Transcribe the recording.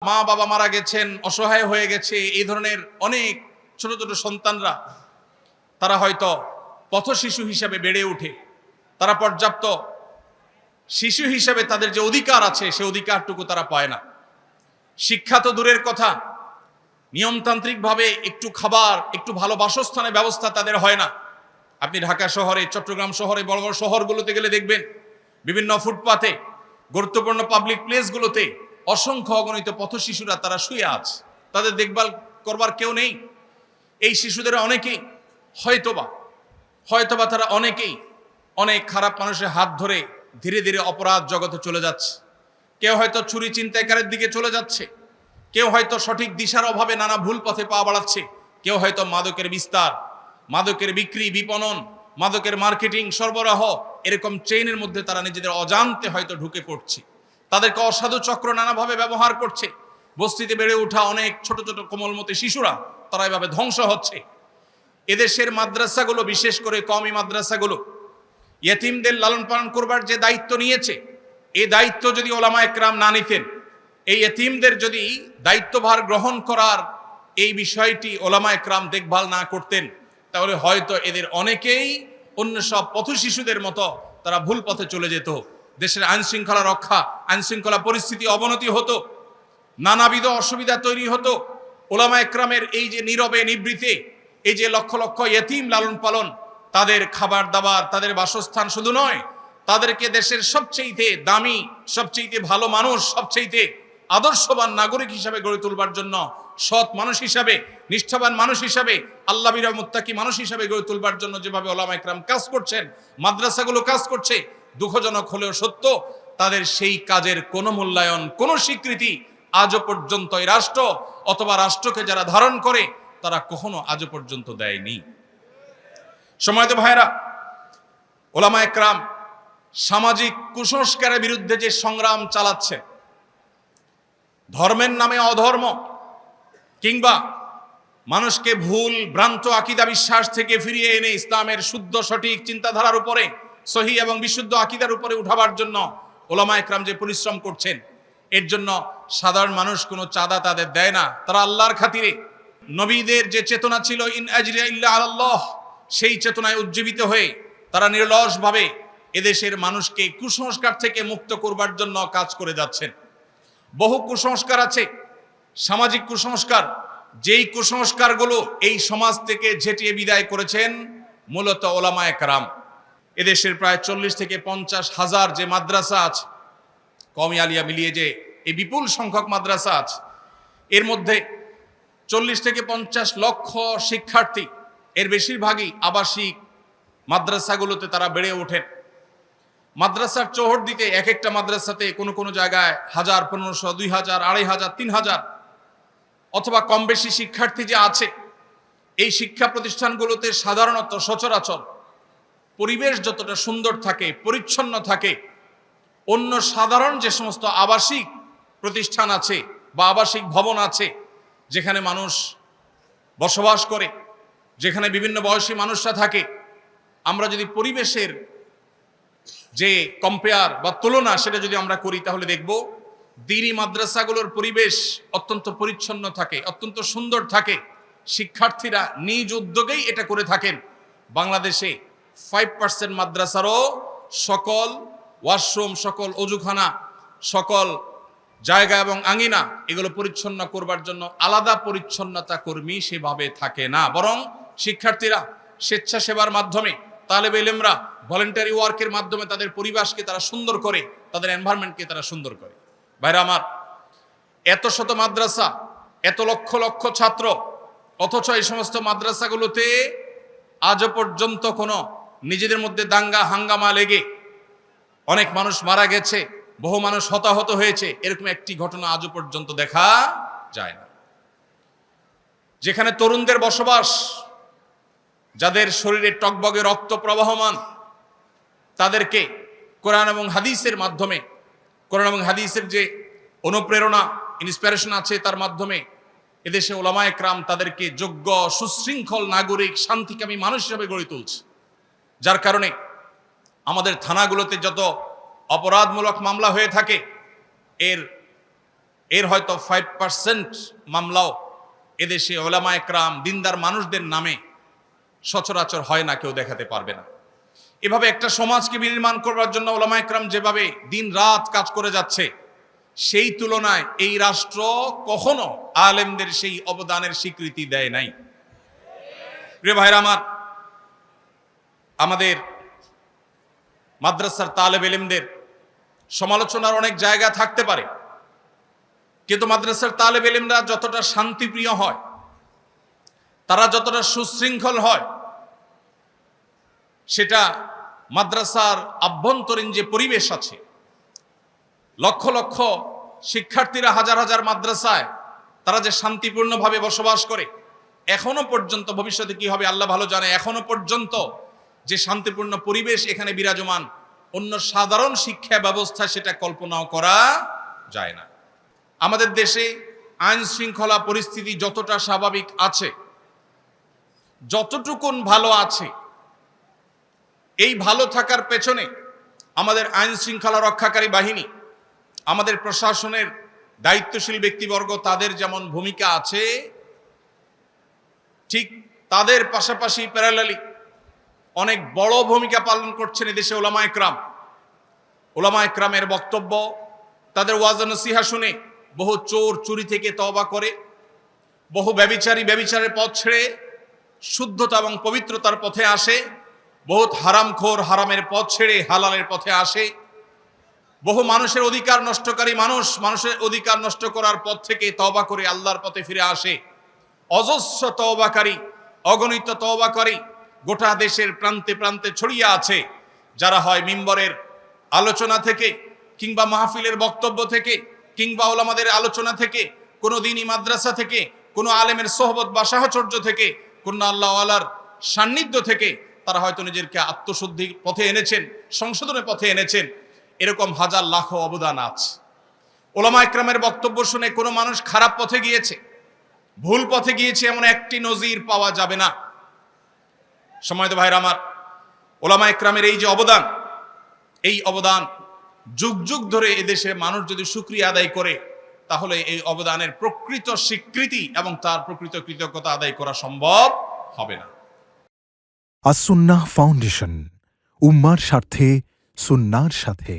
মা বাবা মারা গেছেন, অসহায় হয়ে গেছে, এই ধরনের অনেক ছোট ছোট সন্তানরা তারা হয়তো পথ শিশু হিসাবে বেড়ে ওঠে। তারা পর্যাপ্ত শিশু হিসাবে তাদের যে অধিকার আছে সে অধিকারটুকু তারা পায় না। শিক্ষা তো দূরের কথা, নিয়মতান্ত্রিকভাবে একটু খাবার, একটু ভালো বাসস্থানের ব্যবস্থা তাদের হয় না। আপনি ঢাকা শহরে, চট্টগ্রাম শহরে, বড় বড় শহরগুলোতে গেলে দেখবেন বিভিন্ন ফুটপাতে, গুরুত্বপূর্ণ পাবলিক প্লেসগুলোতে অসংখ্য অগণিত পথ শিশুরা তারা শুয়ে আছে, তাদের দেখভাল করবার কেউ নেই। এই শিশুদের অনেকেই হয়তোবা তারা অনেকেই অনেক খারাপ মানুষের হাত ধরে ধীরে ধীরে অপরাধ জগতে চলে যাচ্ছে। কেউ হয়তো চুরি ছিনতাইকারের দিকে চলে যাচ্ছে, কেউ হয়তো সঠিক দিশার অভাবে নানা ভুল পথে পা বাড়াচ্ছে, কেউ হয়তো মাদকের বিস্তার, মাদকের বিক্রি, বিপণন, মাদকের মার্কেটিং, সরবরাহ, এরকম চেইনের মধ্যে তারা নিজেদের অজান্তে হয়তো ঢুকে পড়ছে। তাদেরকে অসাধু চক্র নানাভাবে ব্যবহার করছে। বস্তিতে বেড়ে ওঠা অনেক ছোট ছোট কোমলমতি শিশুরা তারা এভাবে ধ্বংস হচ্ছে। এদেশের মাদ্রাসাগুলো, বিশেষ করে কওমি মাদ্রাসাগুলো, ইয়েতিমদের লালন পালন করবার যে দায়িত্ব নিয়েছে, এই দায়িত্ব যদি ওলামা একরাম না নিতেন, এই ইয়েতিমদের যদি দায়িত্বভার গ্রহণ করার এই বিষয়টি ওলামা একরাম দেখভাল না করতেন, তাহলে হয়তো এদের অনেকেই অন্য সব পথ শিশুদের মতো তারা ভুল পথে চলে যেত। দেশের আইন শৃঙ্খলা রক্ষা, আইন শৃঙ্খলা পরিস্থিতি অবনতি হতো, নানাবিধ অসুবিধা তৈরি হতো। ওলামা একরামের এই যে নীরবে নিবৃতে এই যে লক্ষ লক্ষ ইয়েতিম লালন পালন, তাদের খাবার দাবার, তাদের বাসস্থান শুধু নয়, তাদেরকে দেশের সবচেয়ে দামি, সবচেয়ে ভালো মানুষ, সবচেয়ে আদর্শবান নাগরিক হিসাবে গড়ে তুলবার জন্য, সৎ মানুষ হিসাবে, নিষ্ঠাবান মানুষ হিসাবে, আল্লাহ বিরা মুত্তাকি মানুষ হিসাবে গড়ে তুলবার জন্য যেভাবে ওলামা একরাম কাজ করছেন, মাদ্রাসাগুলো কাজ করছে, দুঃখজনক হলেও সত্য, তাদের সেই কাজের কোনো মূল্যায়ন, কোনো স্বীকৃতি আজও পর্যন্ত এই রাষ্ট্র অথবা রাষ্ট্রকে যারা ধারণ করে তারা কখনো আজও পর্যন্ত দেয়নি। সময়ত ভাইরা, ওলামা একরাম সামাজিক কুসংস্কারের বিরুদ্ধে যে সংগ্রাম চালাচ্ছে, ধর্মের নামে অধর্ম কিংবা মানুষকে ভুল ভ্রান্ত আকীদা বিশ্বাস থেকে ফিরিয়ে এনে ইসলামের শুদ্ধ সঠিক চিন্তাধারার উপরে, সহি এবং বিশুদ্ধ আকীদার উপরে উঠাবার জন্য ওলামা একরাম যে পরিশ্রম করছেন, এর জন্য সাধারণ মানুষ কোনো চাঁদা তাদের দেয় না। তারা আল্লাহর খাতিরে, নবীদের যে চেতনা ছিল ইন আজরিয়া ইল্লা আলাল্লাহ, সেই চেতনায় উজ্জীবিত হয়ে তারা নিরলসভাবে এদেশের মানুষকে কুসংস্কার থেকে মুক্ত করবার জন্য কাজ করে যাচ্ছেন। বহু কুসংস্কার আছে, সামাজিক কুসংস্কার, যেই কুসংস্কারগুলো এই সমাজ থেকে ঝেঁটিয়ে বিদায় করেছেন মূলত ওলামা একরাম। এদেশের প্রায় 40 থেকে 50 হাজার যে মাদ্রাসা আছে, কওমি আলিয়া মিলিয়ে যে এই বিপুল সংখ্যক মাদ্রাসা আছে, এর মধ্যে 40 থেকে 50 লক্ষ শিক্ষার্থী, এর বেশিরভাগই আবাসিক মাদ্রাসাগুলোতে তারা বেড়ে ওঠেন। মাদ্রাসার চৌহদ দিতে এক একটা মাদ্রাসাতে কোনো কোনো জায়গায় 1000, 1500, 2000, 2500, 3000 অথবা কম বেশি শিক্ষার্থী যে আছে, এই শিক্ষা প্রতিষ্ঠানগুলোতে সাধারণত সচরাচর পরিবেশ যতটা সুন্দর থাকে, পরিচ্ছন্ন থাকে, অন্য সাধারণ যে সমস্ত আবাসিক প্রতিষ্ঠান আছে বা আবাসিক ভবন আছে, যেখানে মানুষ বসবাস করে, যেখানে বিভিন্ন বয়সী মানুষরা থাকে, আমরা যদি পরিবেশের যে কম্পেয়ার বা তুলনা সেটা যদি আমরা করি, তাহলে দেখব দ্বীনি মাদ্রাসাগুলোর পরিবেশ অত্যন্ত পরিচ্ছন্ন থাকে, অত্যন্ত সুন্দর থাকে। শিক্ষার্থীরা নিজ উদ্যোগেই এটা করে থাকেন। বাংলাদেশে 5% মাদ্রাসারও সকল ওয়াশরুম, সকল অজুখানা, সকল জায়গা এবং আঙিনা এগুলো পরিচ্ছন্ন করবার জন্য আলাদা পরিচ্ছন্নতা কর্মী সেভাবে থাকে না, বরং শিক্ষার্থীরা স্বেচ্ছাসেবার মাধ্যমে, তালেবে ইলমরা ভলেন্টারি ওয়ার্কের মাধ্যমে তাদের পরিবেশকে তারা সুন্দর করে, তাদের এনভায়রনমেন্টকে তারা সুন্দর করে। ভাইরা আমার, এত শত মাদ্রাসা, এত লক্ষ লক্ষ ছাত্র, অথচ এই সমস্ত মাদ্রাসাগুলোতে আজও পর্যন্ত কোনো নিজেদের মধ্যে দাঙ্গা হাঙ্গামা লেগে অনেক মানুষ মারা গেছে, বহু মানুষ হতাহত হয়েছে, এরকম একটি ঘটনা আজও পর্যন্ত দেখা যায় না। যেখানে তরুণদের বসবাস, যাদের শরীরে টকবগে রক্ত প্রবাহমান, তাদেরকে কোরআন এবং হাদিসের মাধ্যমে, কোরআন এবং হাদিসের যে অনুপ্রেরণা, ইন্সপিরেশন আছে, তার মাধ্যমে এদেশে ওলামা একরাম তাদেরকে যোগ্য, সুশৃঙ্খল নাগরিক, শান্তিকামী মানুষ হিসেবে গড়ে তুলছে। যার কারণে আমাদের থানাগুলোতে যত অপরাধমূলক মামলা হয়ে থাকে, এর এর হয়তো 5% মামলাও এদেশে ওলামা একরাম দিনদার মানুষদের নামে সচরাচর হয় না, কেউ দেখাতে পারবে না। এভাবে একটা সমাজকে বিনির্মাণ করবার জন্য ওলামা একরাম যেভাবে দিন রাত কাজ করে যাচ্ছে, সেই তুলনায় এই রাষ্ট্র কখনো আলেমদের সেই অবদানের স্বীকৃতি দেয় নাই। প্রিয় ভাইরা আমার, আমাদের মাদ্রাসার তালেব ইলমদের সমালোচনার অনেক জায়গা থাকতে পারে, কিন্তু মাদ্রাসার তালেব ইলমরা যতটা শান্তিপ্রিয় হয়, তারা যতটা সুশৃঙ্খল হয়, সেটা মাদ্রাসার আভ্যন্তরীণ যে পরিবেশ আছে, লক্ষ লক্ষ শিক্ষার্থীরা হাজার হাজার মাদ্রাসায় তারা যে শান্তিপূর্ণভাবে বসবাস করে, এখনো পর্যন্ত, ভবিষ্যতে কি হবে আল্লাহ ভালো জানে, এখনো পর্যন্ত যে শান্তিপূর্ণ পরিবেশ এখানে বিরাজমান, অন্য সাধারণ শিক্ষা ব্যবস্থা সেটা কল্পনাও করা যায় না। আমাদের দেশে আইন শৃঙ্খলা পরিস্থিতি যতটা স্বাভাবিক আছে, যতটুকুন ভালো আছে, এই ভালো থাকার পেছনে আমাদের আইন শৃঙ্খলা রক্ষাকারী বাহিনী, আমাদের প্রশাসনের দায়িত্বশীল ব্যক্তিবর্গ, তাদের যেমন ভূমিকা আছে, ঠিক তাদের পাশাপাশি প্যারালালি অনেক বড় ভূমিকা পালন করছেন এদেশে ওলামা একরাম। ওলামা একরামের বক্তব্য, তাদের ওয়াজ নসিহা শুনে বহু চোর চুরি থেকে তওবা করে, বহু ব্যভিচারী ব্যভিচারের পথ ছেড়ে শুদ্ধতা এবং পবিত্রতার পথে আসে, বহুত হারামখোর হারামের পথ ছেড়ে হালালের পথে আসে, বহু মানুষের অধিকার নষ্টকারী মানুষের অধিকার নষ্ট করার পথ থেকে তওবা করে আল্লাহর পথে ফিরে আসে। অজস্র তওবাকারী, অগণিত তওবাকারী গোটা দেশের প্রান্তে প্রান্তে ছড়িয়ে আছে, যারা হয় মিম্বরের আলোচনা থেকে, কিংবা মাহফিলের বক্তব্য থেকে, কিংবা ওলামাদের আলোচনা থেকে, কোনো দিনই মাদ্রাসা থেকে, কোনো আলেমের সোহবত বা সাহচর্য থেকে, কোনো আল্লাহওয়ালার সান্নিধ্য থেকে তারা হয়তো নিজেকে আত্মশুদ্ধির পথে এনেছেন, সংশোধনের পথে এনেছেন। এরকম হাজার লাখো অবদান আছে। ওলামা একরামের বক্তব্য শুনে কোনো মানুষ খারাপ পথে গিয়েছে, ভুল পথে গিয়েছে, এমন একটি নজির পাওয়া যাবে না। সম্মানিত ভাইরা আমার, ওলামা একরামের এই যে অবদান, এই অবদান যুগ যুগ ধরে এদেশের মানুষ যদি শুকরিয়া আদায় করে, তাহলে এই অবদানের প্রকৃত স্বীকৃতি এবং তার প্রকৃত কৃতজ্ঞতা আদায় করা সম্ভব হবে না। আস-সুন্নাহ ফাউন্ডেশন, উম্মার স্বার্থে সুন্নাহর সাথে।